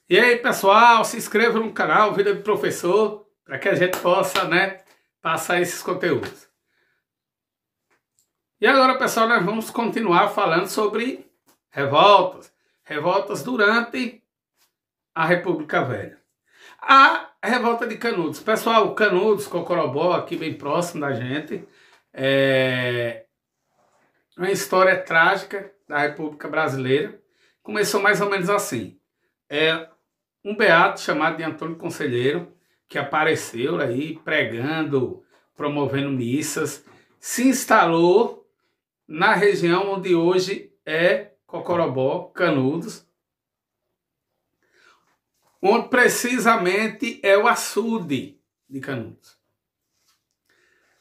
E aí, pessoal, se inscreva no canal Vida de Professor, para que a gente possa, passar esses conteúdos. E agora, pessoal, nós vamos continuar falando sobre revoltas durante a República Velha. A revolta de Canudos. Pessoal, Canudos, Cocorobó, aqui bem próximo da gente, é uma história trágica da República Brasileira. Começou mais ou menos assim. Um beato chamado de Antônio Conselheiro, que apareceu aí pregando, promovendo missas, se instalou na região onde hoje é Cocorobó, Canudos, onde precisamente é o açude de Canudos.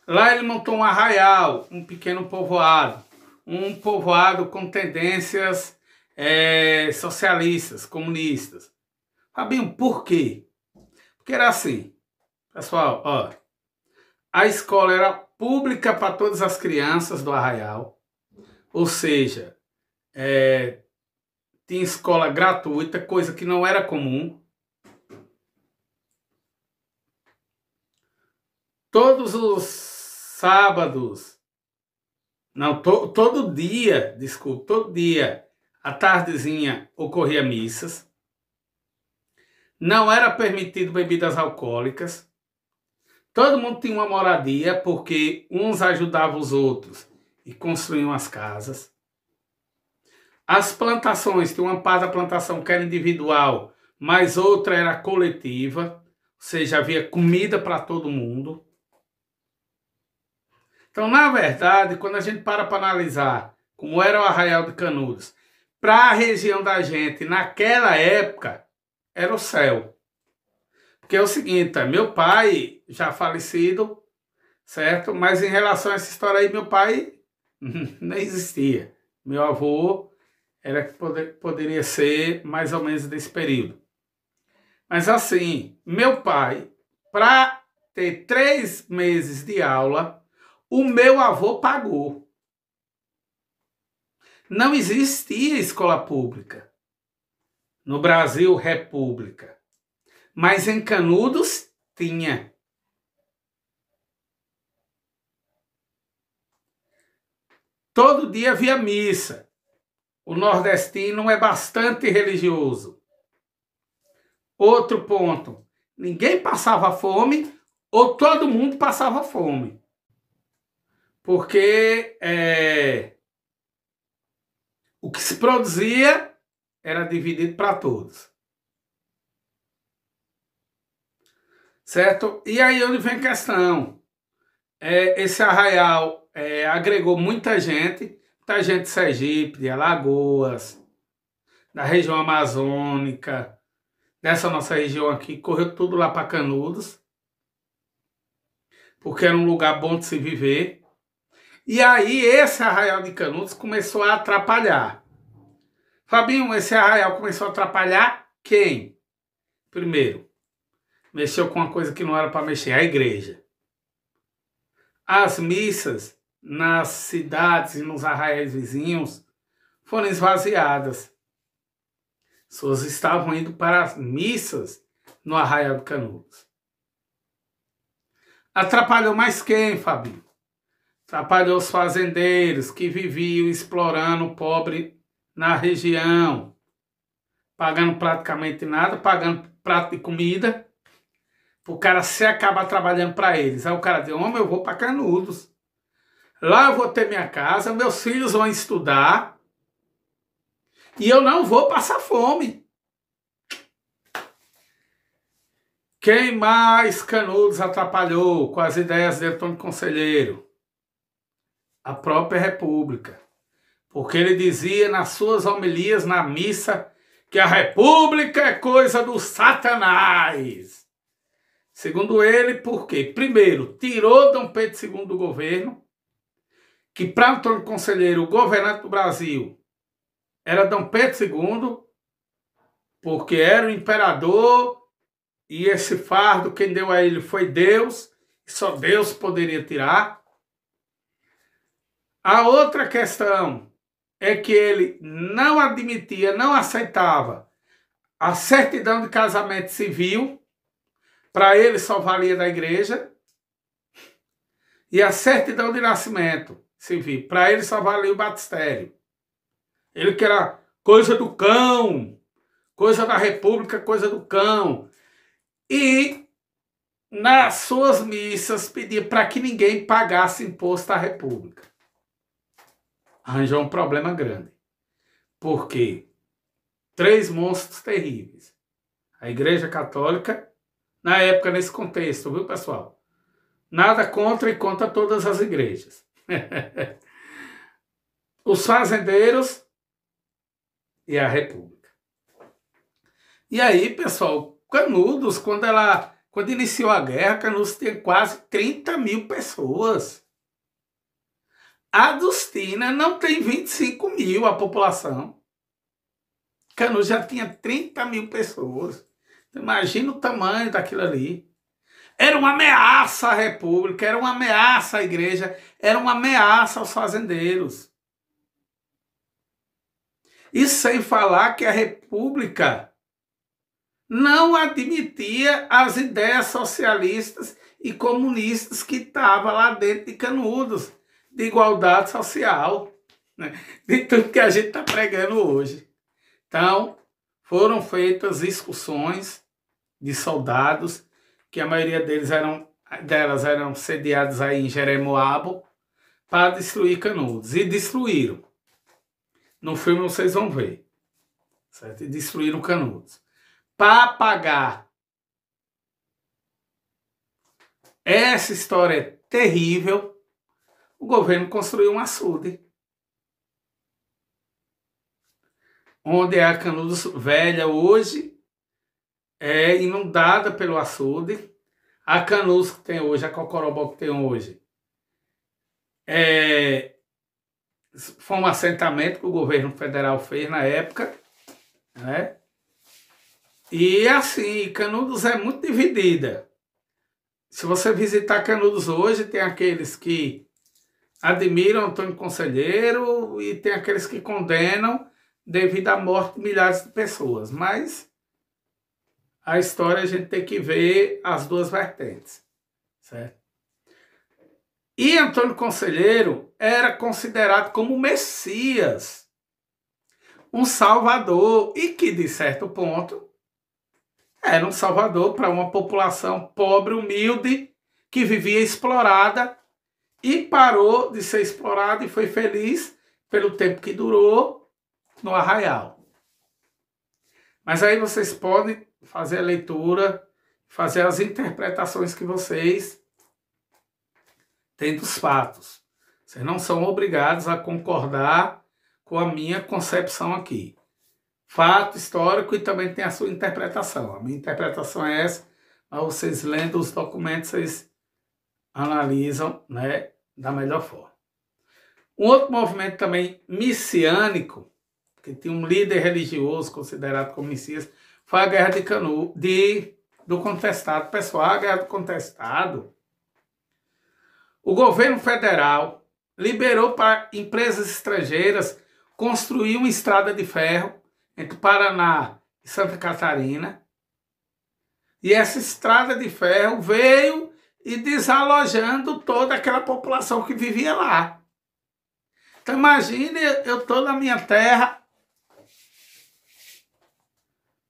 Lá ele montou um arraial, um pequeno povoado, um povoado com tendências socialistas, comunistas. Fabinho, por quê? Porque era assim, pessoal, ó, a escola era pública para todas as crianças do arraial, ou seja, tinha escola gratuita, coisa que não era comum. Todos os sábados, não, todo dia, à tardezinha ocorria missas. Não era permitido bebidas alcoólicas. Todo mundo tinha uma moradia, porque uns ajudavam os outros e construíam as casas. As plantações, tinha uma parte da plantação que era individual, mas outra era coletiva, ou seja, havia comida para todo mundo. Então, na verdade, quando a gente para analisar como era o Arraial de Canudos, para a região da gente, naquela época, era o céu. Porque é o seguinte, meu pai já falecido, certo? Mas em relação a essa história aí, meu pai não existia. Meu avô era que poderia ser mais ou menos desse período. Mas assim, meu pai, para ter 3 meses de aula, o meu avô pagou. Não existia escola pública. No Brasil, república. Mas em Canudos, tinha. Todo dia havia missa. O nordestino é bastante religioso. Outro ponto. Ninguém passava fome ou todo mundo passava fome. Porque o que se produzia era dividido para todos. Certo? E aí onde vem a questão. Esse arraial agregou muita gente de Sergipe, de Alagoas, da região amazônica, dessa nossa região aqui, correu tudo lá para Canudos, porque era um lugar bom de se viver. E aí esse arraial de Canudos começou a atrapalhar. Fabinho, esse arraial começou a atrapalhar quem? Primeiro, mexeu com uma coisa que não era para mexer, a igreja. As missas nas cidades e nos arraiais vizinhos foram esvaziadas. As pessoas estavam indo para as missas no Arraial de Canudos. Atrapalhou mais quem, Fabinho? Atrapalhou os fazendeiros que viviam explorando o pobre na região, pagando praticamente nada, pagando prato de comida, o cara se acaba trabalhando para eles. Aí o cara diz, homem, eu vou para Canudos. Lá eu vou ter minha casa, meus filhos vão estudar e eu não vou passar fome. Quem mais Canudos atrapalhou com as ideias de Antônio Conselheiro? A própria República. Porque ele dizia nas suas homilias na missa que a República é coisa do Satanás. Segundo ele, por quê? Primeiro, tirou Dom Pedro II do governo, que para Antônio Conselheiro, o governante do Brasil, era Dom Pedro II, porque era o imperador, e esse fardo quem deu a ele foi Deus, e só Deus poderia tirar. A outra questão é que ele não admitia, não aceitava a certidão de casamento civil, para ele só valia da igreja, e a certidão de nascimento civil, para ele só valia o batistério. Ele que era coisa do cão, coisa da república, coisa do cão. E nas suas missas pedia para que ninguém pagasse imposto à república. Arranjou um problema grande. Por quê? 3 monstros terríveis. A Igreja Católica, na época, nesse contexto, viu, pessoal? Nada contra e contra todas as igrejas. Os fazendeiros e a República. E aí, pessoal, Canudos, quando iniciou a guerra, Canudos tinha quase 30 mil pessoas. Adustina não tem 25 mil a população. Canudos já tinha 30 mil pessoas. Imagina o tamanho daquilo ali. Era uma ameaça à república, era uma ameaça à igreja, era uma ameaça aos fazendeiros. E sem falar que a república não admitia as ideias socialistas e comunistas que estavam lá dentro de Canudos, de igualdade social, né? De tudo que a gente está pregando hoje. Então, foram feitas discussões de soldados, que a maioria delas eram sediadas aí em Jeremoabo, para destruir Canudos. E destruíram. No filme vocês vão ver. Certo? E destruíram Canudos. Para pagar essa história terrível, o governo construiu um açude. Onde a Canudos Velha hoje é inundada pelo açude. A Canudos que tem hoje, a Cocorobó que tem hoje, foi um assentamento que o governo federal fez na época, né? E assim, Canudos é muito dividida. Se você visitar Canudos hoje, tem aqueles que admiram Antônio Conselheiro e tem aqueles que condenam devido à morte de milhares de pessoas. Mas a história a gente tem que ver as duas vertentes, certo? E Antônio Conselheiro era considerado como Messias, um salvador, e que, de certo ponto, era um salvador para uma população pobre, humilde, que vivia explorada e parou de ser explorada e foi feliz pelo tempo que durou no arraial. Mas aí vocês podem fazer a leitura, fazer as interpretações que vocês têm dos fatos. Vocês não são obrigados a concordar com a minha concepção aqui. Fato histórico e também tem a sua interpretação. A minha interpretação é essa, mas vocês lendo os documentos, vocês analisam, né, da melhor forma. Um outro movimento também messiânico, que tinha um líder religioso considerado como Messias, foi a Guerra do Contestado. Pessoal, a Guerra do Contestado, o governo federal liberou para empresas estrangeiras construir uma estrada de ferro entre Paraná e Santa Catarina. E essa estrada de ferro veio e desalojando toda aquela população que vivia lá. Então imagine, eu estou na minha terra,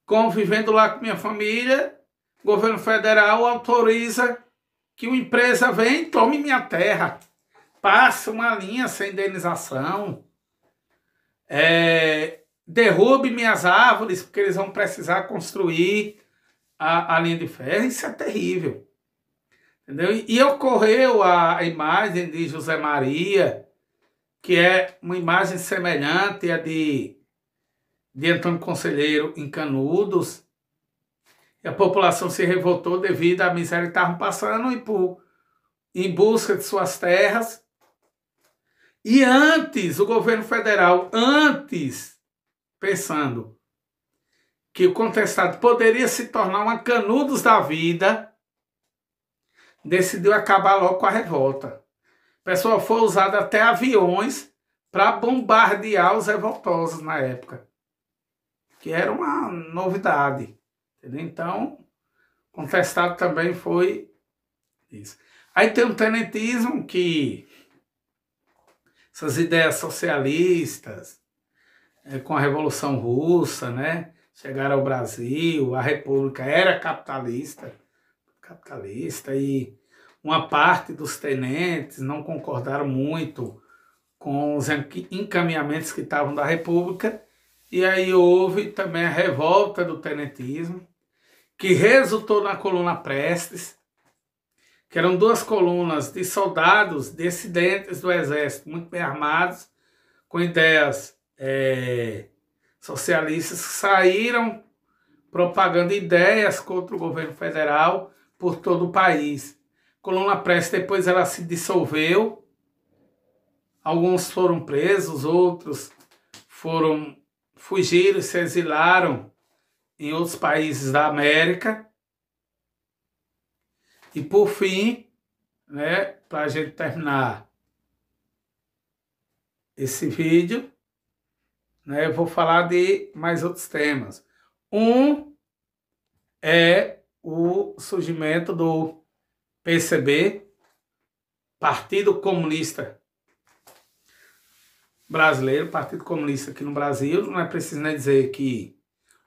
convivendo lá com minha família, o governo federal autoriza que uma empresa venha e tome minha terra, passe uma linha sem indenização, derrube minhas árvores, porque eles vão precisar construir a linha de ferro. Isso é terrível. Entendeu? E ocorreu a imagem de José Maria, que é uma imagem semelhante à de Antônio Conselheiro em Canudos. E a população se revoltou devido à miséria que estavam passando em busca de suas terras. E antes, o governo federal, pensando que o contestado poderia se tornar uma Canudos da vida, decidiu acabar logo com a revolta. Pessoal, foi usado até aviões para bombardear os revoltosos na época. que era uma novidade. Entendeu? Então, contestado também foi isso. Aí tem o tenentismo, que essas ideias socialistas, com a Revolução Russa, né, chegaram ao Brasil, a República era capitalista, e uma parte dos tenentes não concordaram muito com os encaminhamentos que estavam da República, e aí houve também a revolta do tenentismo, que resultou na coluna Prestes, que eram duas colunas de soldados dissidentes do Exército, muito bem armados, com ideias socialistas, que saíram propagando ideias contra o governo federal por todo o país. A coluna Prestes depois ela se dissolveu, alguns foram presos, outros fugiram, se exilaram em outros países da América. E por fim, né, para a gente terminar esse vídeo, né, eu vou falar de mais outros temas. Um é o surgimento do PCB, Partido Comunista Brasileiro, Partido Comunista aqui no Brasil. Não é preciso nem dizer que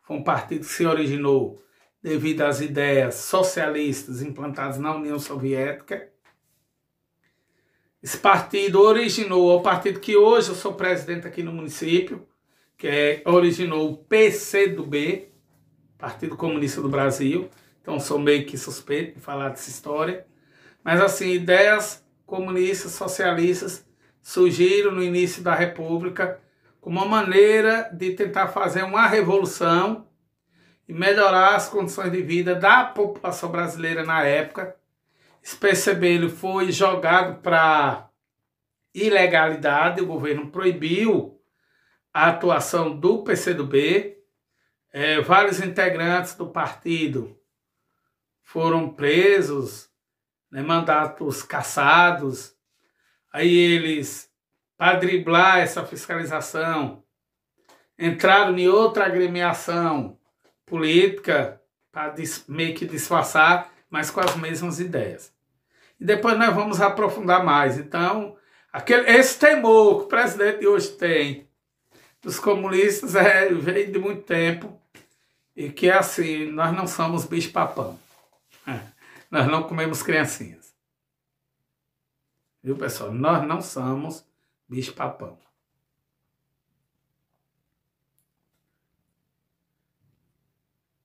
foi um partido que se originou devido às ideias socialistas implantadas na União Soviética. Esse partido originou o partido que hoje eu sou presidente aqui no município, que originou o PCdoB, Partido Comunista do Brasil. Então sou meio que suspeito de falar dessa história. Mas assim, ideias comunistas, socialistas surgiram no início da República como uma maneira de tentar fazer uma revolução e melhorar as condições de vida da população brasileira na época. Esse PCB ele foi jogado para ilegalidade, o governo proibiu a atuação do PCdoB. Vários integrantes do partido foram presos, né, mandatos cassados. Aí eles, para driblar essa fiscalização, entraram em outra agremiação política para meio que disfarçar, mas com as mesmas ideias. E depois nós vamos aprofundar mais. Então, esse temor que o presidente de hoje tem dos comunistas veio de muito tempo, e que é assim, nós não somos bicho-papão. Nós não comemos criancinhas. Viu, pessoal? Nós não somos bicho-papão.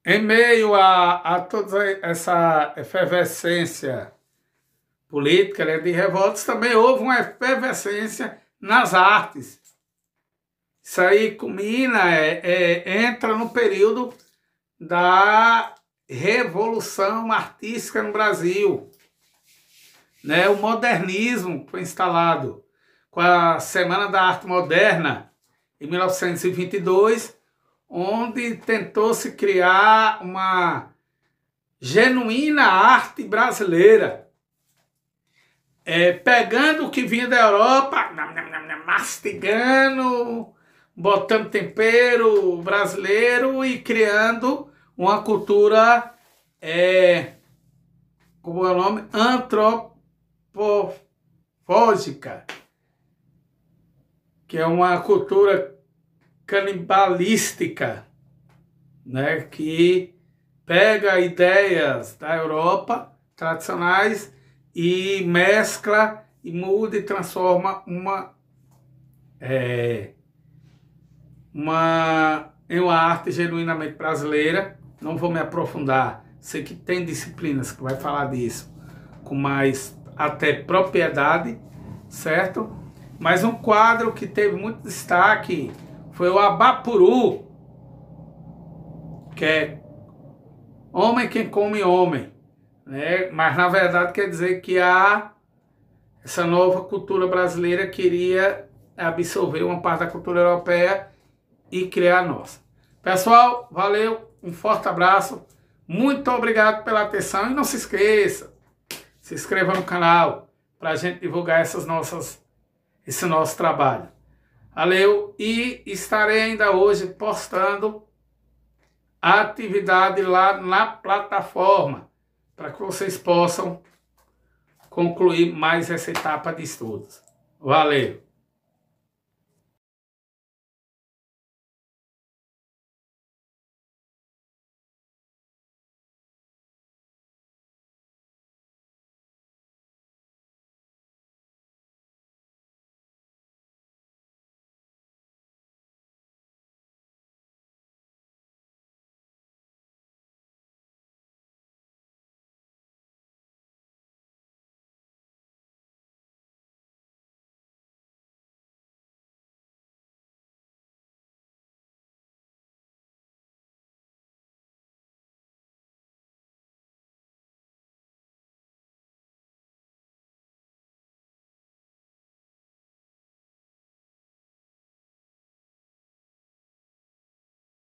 Em meio a toda essa efervescência política, né, de revoltas, também houve uma efervescência nas artes. Isso aí culmina, entra no período da Revolução Artística no Brasil. Né, o modernismo foi instalado com a Semana da Arte Moderna, em 1922, onde tentou-se criar uma genuína arte brasileira, pegando o que vinha da Europa, mastigando, botando tempero brasileiro e criando uma cultura, como é o nome? Antropofógica, que é uma cultura canibalística, né, que pega ideias da Europa tradicionais e mescla e muda e transforma em uma arte genuinamente brasileira. Não vou me aprofundar, sei que tem disciplinas que vai falar disso com mais até propriedade, certo? Mas um quadro que teve muito destaque foi o Abapuru, que é homem quem come homem, né? Mas na verdade quer dizer que essa nova cultura brasileira queria absorver uma parte da cultura europeia e criar a nossa. Pessoal, valeu, um forte abraço, muito obrigado pela atenção e não se esqueça, se inscreva no canal para a gente divulgar esse nosso trabalho. Valeu, e estarei ainda hoje postando a atividade lá na plataforma, para que vocês possam concluir mais essa etapa de estudos. Valeu!